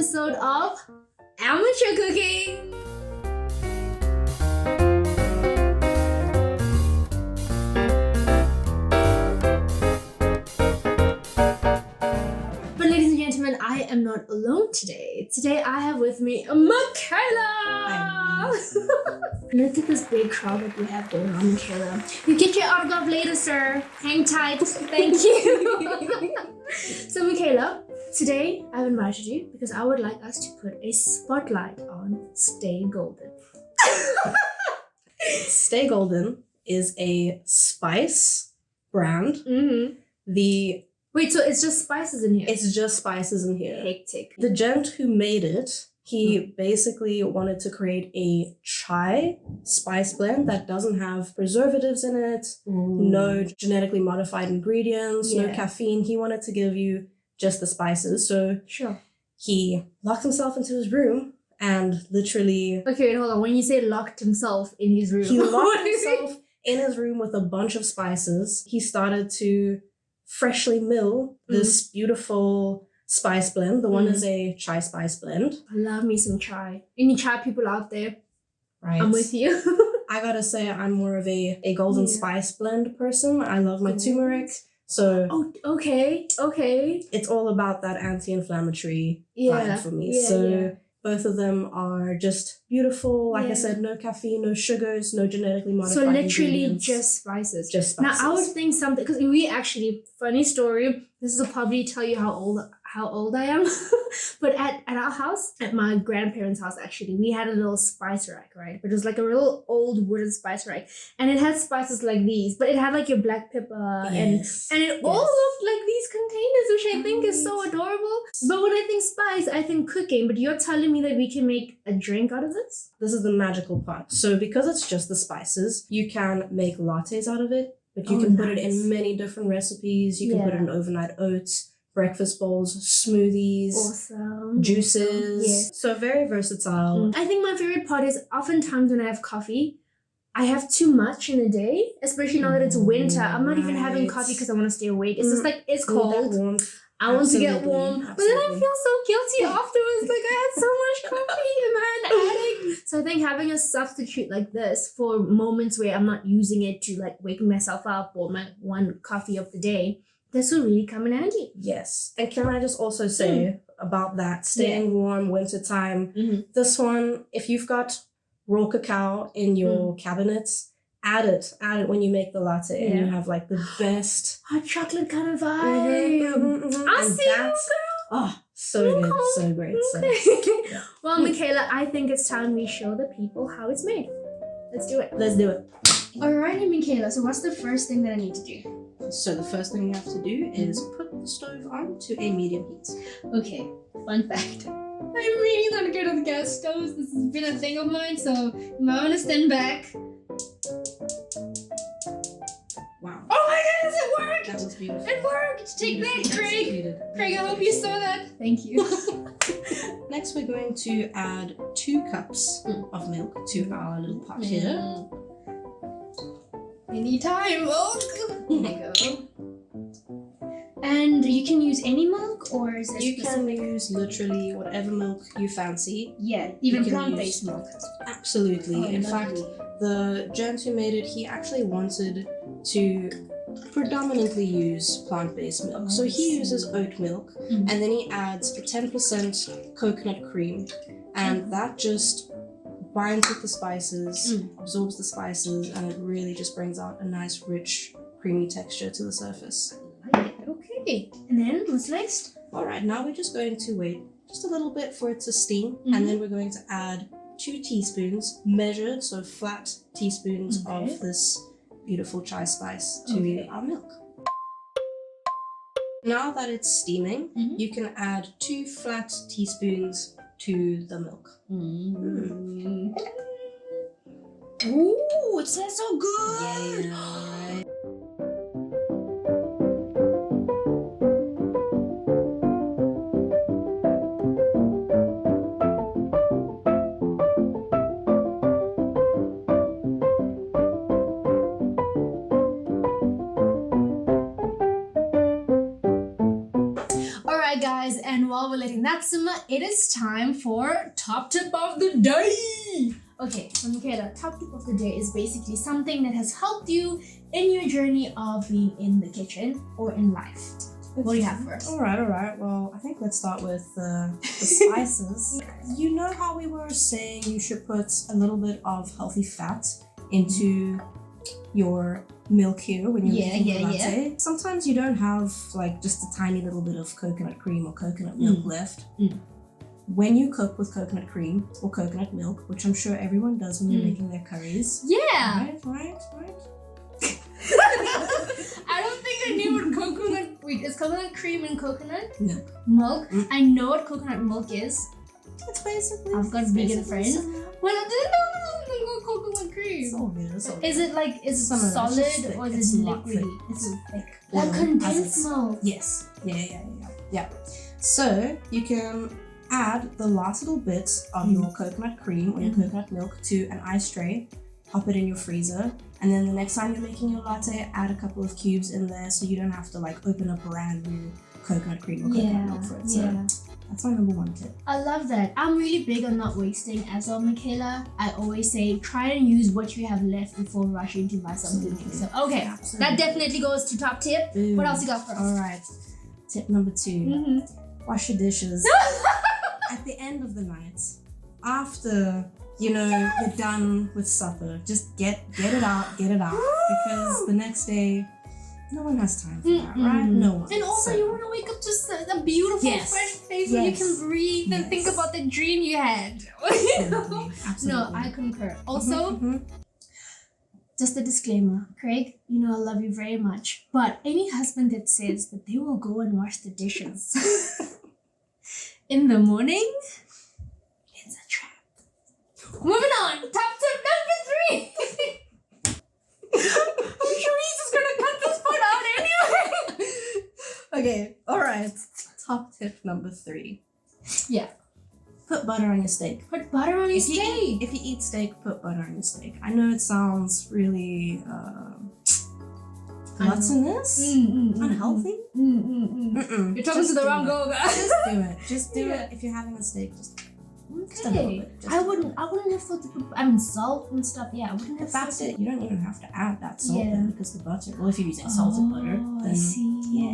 episode of Amateur Cooking. But ladies and gentlemen, I am not alone today. Today I have with me Michaela. Look at this big crowd that we have going on, Michaela. You get your autograph later, sir. Hang tight. Thank you. So Michaela, today I've invited you because I would like us to put a spotlight on Stay Golden. Stay Golden is a spice brand. Mm-hmm. Wait, so it's just spices in here? It's just spices in here. Hectic. The gent who made it, he basically wanted to create a chai spice blend that doesn't have preservatives in it, no genetically modified ingredients, no caffeine. He wanted to give you just the spices. So Sure. he locked himself into his room and literally... Okay, wait, hold on. When you say locked himself in his room... He locked himself in his room with a bunch of spices. He started to freshly mill this beautiful spice blend. The one is a chai spice blend. I love me some chai. Any chai people out there? Right. I'm with you. I gotta say, I'm more of a golden spice blend person. I love my turmeric. So okay. it's all about that anti-inflammatory vibe for me. Both of them are just beautiful. Like I said, no caffeine, no sugars, no genetically modified So literally ingredients. just spices. Just spices. Now I would think something, because we actually, funny story, this will probably tell you how old I am. But at our house, at my grandparents' house actually, we had a little spice rack, right? But it was like a real old wooden spice rack. And it had spices like these, but it had like your black pepper and it all looked like these containers, which I think is so adorable. But when I think spice, I think cooking. But you're telling me that we can make a drink out of this? This is the magical part. So because it's just the spices, you can make lattes out of it, but you can put it in many different recipes. You can put it in overnight oats, breakfast bowls, smoothies, juices. Yeah. So very versatile. I think my favorite part is oftentimes when I have coffee, I have too much in a day, especially now that it's winter. I'm not even having coffee because I want to stay awake. It's just like, it's cold. I want to get warm. But then I feel so guilty afterwards. Like I had so much coffee and I'm an addict. So I think having a substitute like this for moments where I'm not using it to like wake myself up or my one coffee of the day, this will really come in handy. Yes. And can I just also say about that, staying warm, wintertime, this one, if you've got raw cacao in your cabinets, add it when you make the latte and you have like the best hot chocolate kind of vibe. I see you, girl. Oh, so good, so great. Okay. So, Well, Michaela, I think it's time we show the people how it's made. Let's do it. Let's do it. Alrighty, Michaela, so what's the first thing that I need to do? So the first thing you have to do is put the stove on to a medium heat. Okay, fun fact. I'm really not good at gas stoves. This has been a thing of mine, so you might want to stand back. Wow. Oh my goodness, it worked! That was beautiful. It worked! Take that, Craig! Craig, I hope you saw that. Thank you. Next, we're going to add 2 cups of milk to our little pot here. Anytime. Oh, there you go. And you can use any milk, or is it You can use literally whatever milk you fancy. Yeah, even plant-based milk. Absolutely. In fact, the gent who made it, he actually wanted to predominantly use plant-based milk. So he uses oat milk, and then he adds 10% coconut cream, and that just binds with the spices, absorbs the spices, and it really just brings out a nice, rich, creamy texture to the surface. Okay, and then what's next? Alright, now we're just going to wait just a little bit for it to steam, and then we're going to add 2 teaspoons, measured, so flat teaspoons of this beautiful chai spice to our milk. Now that it's steaming, you can add 2 flat teaspoons to the milk. Ooh, it smells so good! Yeah, right. Alright guys, and while we're letting that simmer, it is time for top tip of the day. Okay, so Michaela, top tip of the day is basically something that has helped you in your journey of being in the kitchen or in life. What do you have first? All right. Well, I think let's start with the spices. You know how we were saying you should put a little bit of healthy fat into your milk here when you're making your latte. Yeah. Sometimes you don't have like just a tiny little bit of coconut cream or coconut milk left. When you cook with coconut cream or coconut milk, which I'm sure everyone does when you're making their curries. Yeah. Right. I don't think I knew what coconut. Wait, is coconut cream and coconut milk? I know what coconut milk is. It's basically. I've got vegan friends. Well, I didn't know coconut cream. It's all good. Is it like solid or is it liquidy? It's thick. Like condensed milk. Yes. Yeah. So you can add the last little bits of your coconut cream or your coconut milk to an ice tray. Pop it in your freezer, and then the next time you're making your latte, add a couple of cubes in there so you don't have to like open a brand new coconut cream or coconut milk for it. So that's my number one tip. I love that. I'm really big on not wasting as well, Michaela. I always say try and use what you have left before rushing to buy something new. So that definitely goes to top tip. Boom. What else you got for us? All right. Tip number 2. Wash your dishes at the end of the night after. You're done with supper. Just get it out, because the next day, no one has time for that, right? No one. And also, you want to wake up just a beautiful, fresh face where you can breathe and think about the dream you had. Absolutely. No, I concur. Also, just a disclaimer, Craig, I love you very much, but any husband that says that they will go and wash the dishes in the morning, it's a trap. Moving on, top tip number 3. I'm sure he's just gonna cut this part out anyway. Okay, all right. Top tip number 3. Yeah. Put butter on your steak. Put butter on your steak. If you eat steak, put butter on your steak. I know it sounds really gluttonous, unhealthy. You're talking to the wrong girl, guys. Just do it. If you're having a steak, just a little bit. I wouldn't have thought to put salt and stuff. Yeah, I wouldn't have. That's it. You don't even have to add that salt in because the butter. Well, if you're using salted butter, then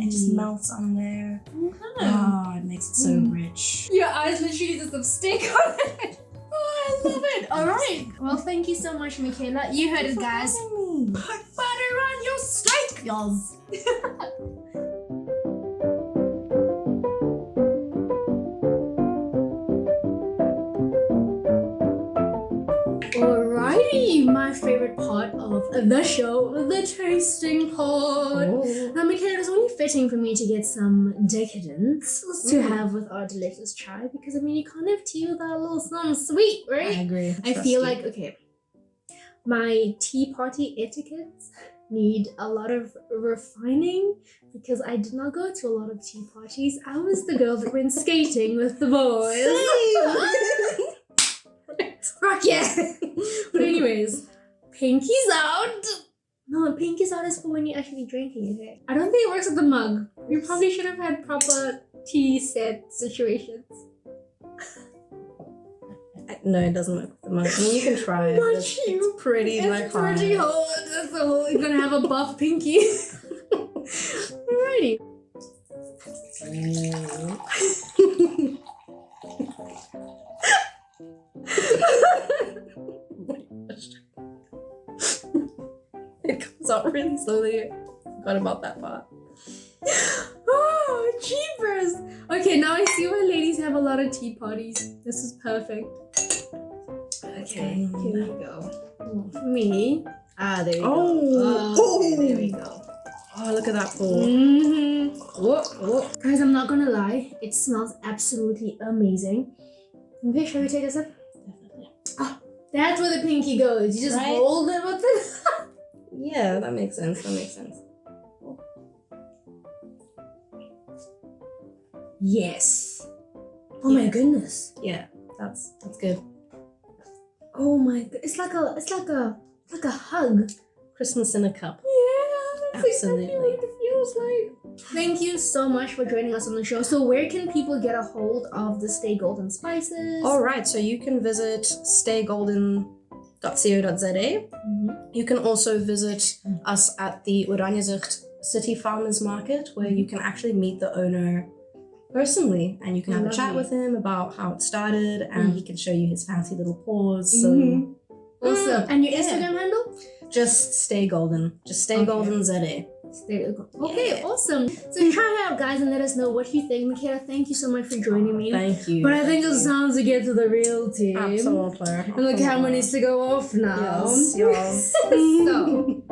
it just melts on there. Okay. Oh, it makes it so rich. Your eyes literally just have steak on it. Oh, I love it. All right. Well, thank you so much, Michaela. You heard it, guys. Put butter on your steak, y'all. Alrighty, my favorite part of the show, the tasting part. Now, Michaela, it's only fitting for me to get some decadence to have with our delicious chai because, you can't have tea without a little something sweet, right? I agree. I feel like, my tea party etiquettes need a lot of refining because I did not go to a lot of tea parties. I was the girl that went skating with the boys. Rock yeah! But anyways, pinkies out! No, pinkies out is for when you're actually drinking it. I don't think it works with the mug. We probably should have had proper tea set situations. No, it doesn't work with the mug. You can try it. It's pretty It's pretty hard. That's the whole. You're gonna have a buff pinky. Alrighty. It comes out really slowly. Forgot about that part. Oh, jeepers! Okay, now I see why ladies have a lot of tea parties. This is perfect. Okay, here we go. For me. There we go. Okay, there we go. Oh, look at that pour. Guys, I'm not gonna lie. It smells absolutely amazing. Okay, shall we take a sip? Definitely. Oh, that's where the pinky goes. You just hold it with it. Yeah, that makes sense. Yes. Oh my goodness. Yeah, that's good. Oh my god. It's like a hug. Christmas in a cup. Yeah, that's absolutely exactly what it feels was like, thank you so much for joining us on the show. So where can people get a hold of the Stay Golden spices? All right, so you can visit staygolden.co.za. You can also visit us at the Oranjezicht City Farmers Market, where you can actually meet the owner personally, and you can have a chat with him about how it started, and he can show you his fancy little paws. So awesome. And your Instagram handle? Just Stay Golden. Just Stay Golden ZA. Okay, awesome. So try it out, guys, and let us know what you think. Michaela, thank you so much for joining me. Thank you. But I think it's time to get to the real team. Absolutely. And the camera needs to go off now. Yes. So.